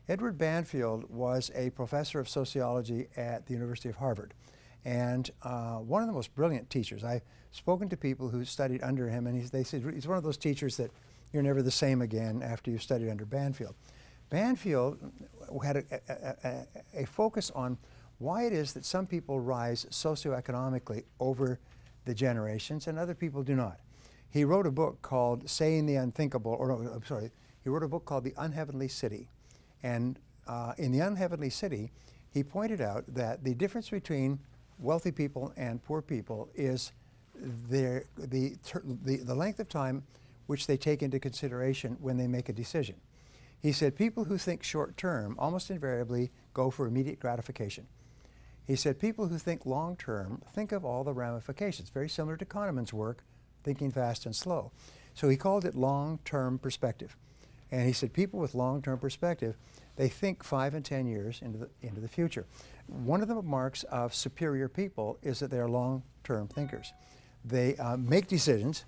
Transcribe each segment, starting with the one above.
Edward Banfield was a professor of sociology at the University of Harvard, and one of the most brilliant teachers. I've spoken to people who studied under him, and they said he's one of those teachers that you're never the same again after you've studied under Banfield. Banfield had a focus on why it is that some people rise socioeconomically over the generations and other people do not. He wrote a book called Saying the Unthinkable, or no, I'm sorry, he wrote a book called The Unheavenly City. And in The Unheavenly City, he pointed out that the difference between wealthy people and poor people is the length of time which they take into consideration when they make a decision. He said people who think short term almost invariably go for immediate gratification. He said people who think long term think of all the ramifications, very similar to Kahneman's work, thinking fast and slow. So he called it long-term perspective. And he said people with long-term perspective, they think 5 and 10 years into the future. One of the marks of superior people is that they're long-term thinkers. They make decisions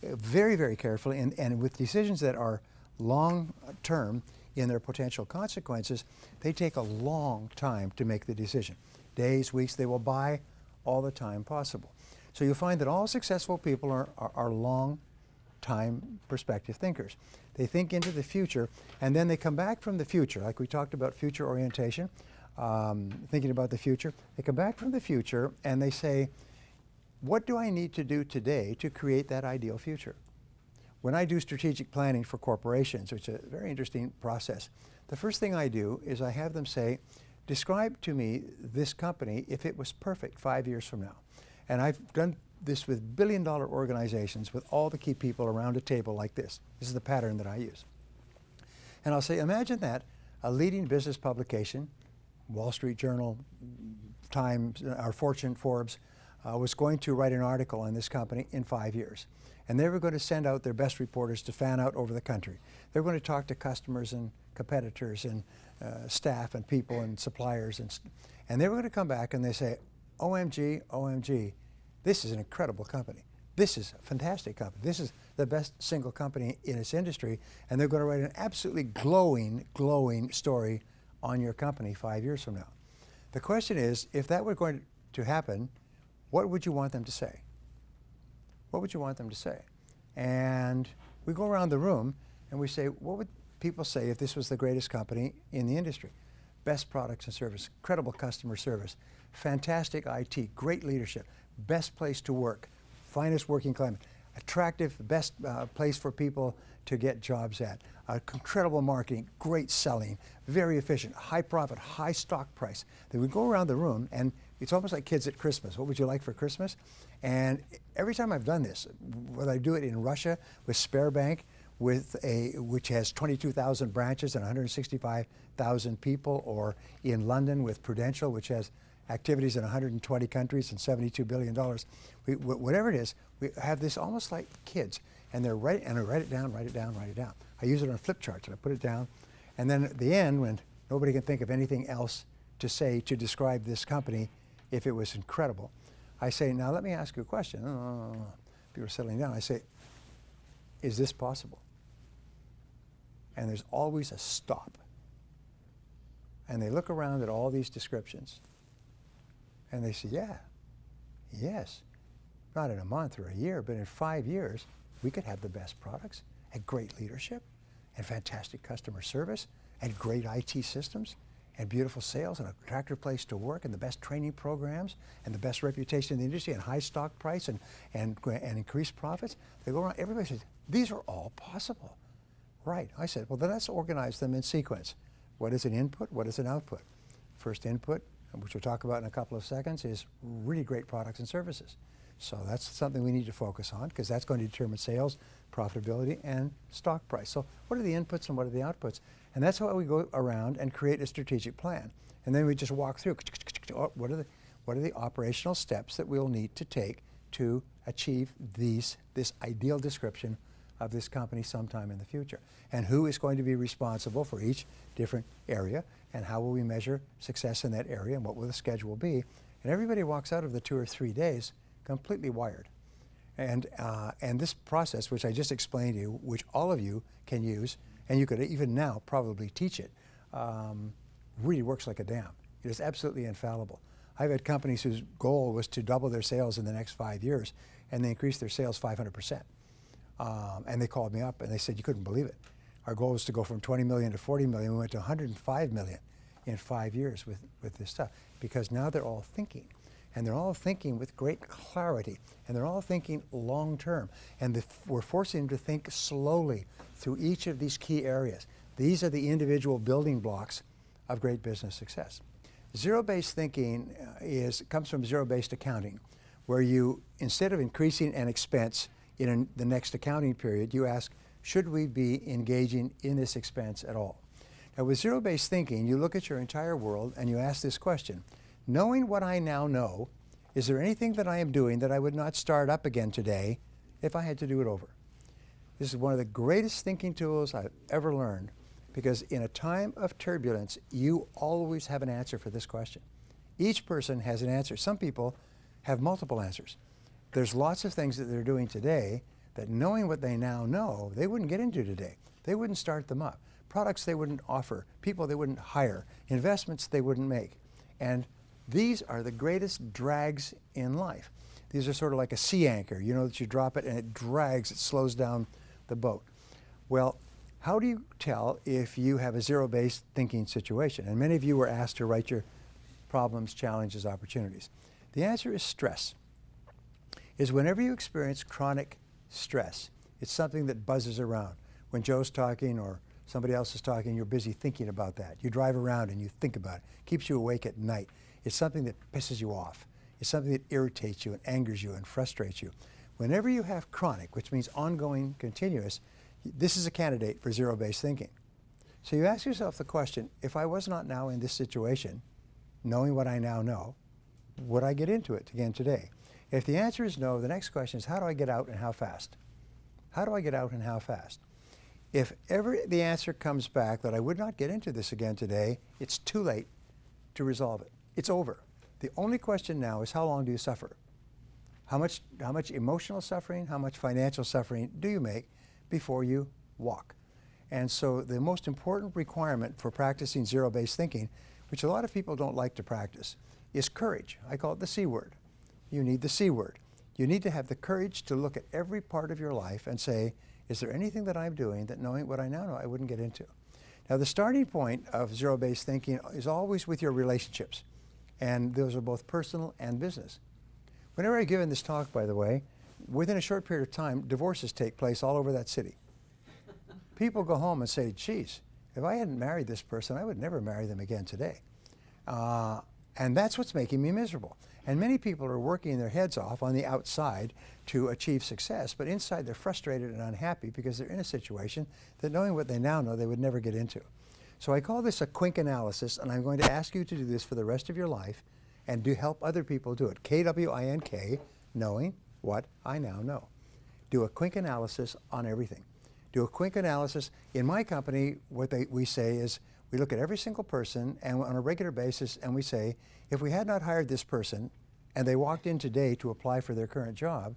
very, very carefully, and with decisions that are long-term in their potential consequences, they take a long time to make the decision. Days, weeks, they will buy all the time possible. So you'll find that all successful people are long-time perspective thinkers. They think into the future, and then they come back from the future, like we talked about future orientation, thinking about the future. They come back from the future and they say, what do I need to do today to create that ideal future? When I do strategic planning for corporations, which is a very interesting process, the first thing I do is I have them say, describe to me this company if it was perfect 5 years from now. And I've done this with billion-dollar organizations with all the key people around a table like this. This is the pattern that I use. And I'll say, imagine that a leading business publication, Wall Street Journal, Times, or Fortune, Forbes, was going to write an article on this company in 5 years. And they were going to send out their best reporters to fan out over the country. They were going to talk to customers and competitors and staff and people and suppliers. And they were going to come back and they say, OMG, OMG, this is an incredible company. This is a fantastic company. This is the best single company in its industry. And they're going to write an absolutely glowing, glowing story on your company 5 years from now. The question is, if that were going to happen, what would you want them to say? What would you want them to say? And we go around the room and we say, what would people say if this was the greatest company in the industry? Best products and service, incredible customer service, fantastic IT, great leadership, best place to work, finest working climate, attractive, best place for people to get jobs at, incredible marketing, great selling, very efficient, high profit, high stock price. Then we go around the room and it's almost like kids at Christmas. What would you like for Christmas? And every time I've done this, whether I do it in Russia with Sberbank, which has 22,000 branches and 165,000 people, or in London with Prudential, which has activities in 120 countries and $72 billion. Whatever it is, we have this almost like kids, and I write it down, write it down, write it down. I use it on flip charts, and I put it down, and then at the end, when nobody can think of anything else to say to describe this company, if it was incredible, I say, now let me ask you a question. People are settling down. I say, is this possible? And there's always a stop. And they look around at all these descriptions, and they say, yeah, yes, not in a month or a year, but in 5 years, we could have the best products and great leadership and fantastic customer service and great IT systems and beautiful sales and an attractive place to work and the best training programs and the best reputation in the industry and high stock price and increased profits. They go around, everybody says, these are all possible. Right, I said, well then let's organize them in sequence. What is an input, what is an output? First input, which we'll talk about in a couple of seconds, is really great products and services. So that's something we need to focus on because that's going to determine sales, profitability, and stock price. So what are the inputs and what are the outputs? And that's how we go around and create a strategic plan. And then we just walk through, what are the operational steps that we'll need to take to achieve this ideal description of this company sometime in the future. And who is going to be responsible for each different area, and how will we measure success in that area, and what will the schedule be. And everybody walks out of the 2 or 3 days completely wired. And this process, which I just explained to you, which all of you can use, and you could even now probably teach it, really works like a dam. It is absolutely infallible. I've had companies whose goal was to double their sales in the next 5 years, and they increased their sales 500%. And they called me up and they said, you couldn't believe it. Our goal was to go from 20 million to 40 million. We went to 105 million in 5 years with this stuff, because now they're all thinking. And they're all thinking with great clarity, and they're all thinking long term. And we're forcing them to think slowly through each of these key areas. These are the individual building blocks of great business success. Zero-based thinking comes from zero-based accounting, where you, instead of increasing an expense in the next accounting period, you ask, should we be engaging in this expense at all? Now, with zero-based thinking, you look at your entire world and you ask this question: knowing what I now know, is there anything that I am doing that I would not start up again today if I had to do it over? This is one of the greatest thinking tools I've ever learned, because in a time of turbulence, you always have an answer for this question. Each person has an answer. Some people have multiple answers. There's lots of things that they're doing today that, knowing what they now know, they wouldn't get into today. They wouldn't start them up. Products they wouldn't offer, people they wouldn't hire, investments they wouldn't make. And these are the greatest drags in life. These are sort of like a sea anchor, you know, that you drop it and it drags, it slows down the boat. Well, how do you tell if you have a zero-based thinking situation? And many of you were asked to write your problems, challenges, opportunities. The answer is stress. Is whenever you experience chronic stress, it's something that buzzes around. When Joe's talking or somebody else is talking, you're busy thinking about that. You drive around and you think about it. Keeps you awake at night. It's something that pisses you off. It's something that irritates you and angers you and frustrates you. Whenever you have chronic, which means ongoing, continuous, this is a candidate for zero-based thinking. So you ask yourself the question, if I was not now in this situation, knowing what I now know, would I get into it again today? If the answer is no, the next question is, how do I get out and how fast? How do I get out and how fast? If ever the answer comes back that I would not get into this again today, it's too late to resolve it. It's over. The only question now is, how long do you suffer? How much emotional suffering, how much financial suffering do you make before you walk? And so the most important requirement for practicing zero-based thinking, which a lot of people don't like to practice, is courage. I call it the C word. You need the C word. You need to have the courage to look at every part of your life and say, is there anything that I'm doing that, knowing what I now know, I wouldn't get into? Now, the starting point of zero-based thinking is always with your relationships. And those are both personal and business. Whenever I've given this talk, by the way, within a short period of time, divorces take place all over that city. People go home and say, geez, if I hadn't married this person, I would never marry them again today. And that's what's making me miserable. And many people are working their heads off on the outside to achieve success, but inside they're frustrated and unhappy because they're in a situation that, knowing what they now know, they would never get into. So I call this a quink analysis, and I'm going to ask you to do this for the rest of your life and to help other people do it. K-W-I-N-K, knowing what I now know. Do a quink analysis on everything. Do a quink analysis. In my company, what we say is, we look at every single person and on a regular basis, and we say, if we had not hired this person and they walked in today to apply for their current job,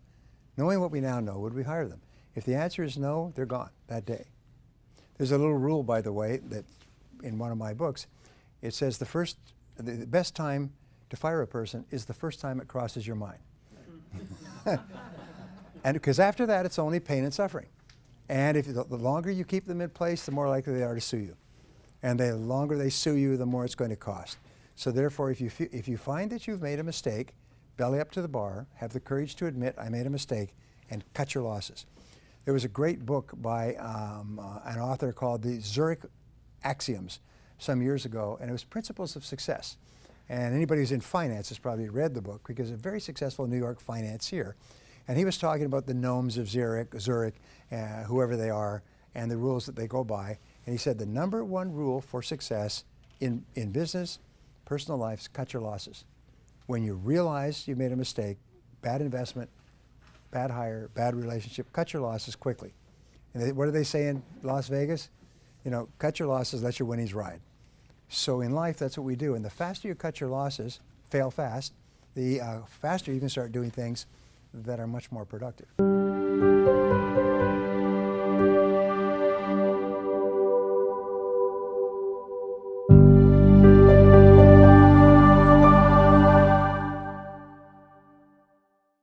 knowing what we now know, would we hire them? If the answer is no, they're gone that day. There's a little rule, by the way, that in one of my books, it says the best time to fire a person is the first time it crosses your mind. And because after that, it's only pain and suffering. And if the longer you keep them in place, the more likely they are to sue you. And the longer they sue you, the more it's going to cost. So therefore, if you find that you've made a mistake, belly up to the bar, have the courage to admit, I made a mistake, and cut your losses. There was a great book by an author called the Zurich Axioms some years ago, and it was Principles of Success. And anybody who's in finance has probably read the book, because a very successful New York financier. And he was talking about the gnomes of Zurich, whoever they are, and the rules that they go by. And he said the number one rule for success in business, personal life, is cut your losses. When you realize you made a mistake, bad investment, bad hire, bad relationship, cut your losses quickly. And what do they say in Las Vegas? You know, cut your losses, let your winnings ride. So in life, that's what we do. And the faster you cut your losses, fail fast, the faster you can start doing things that are much more productive.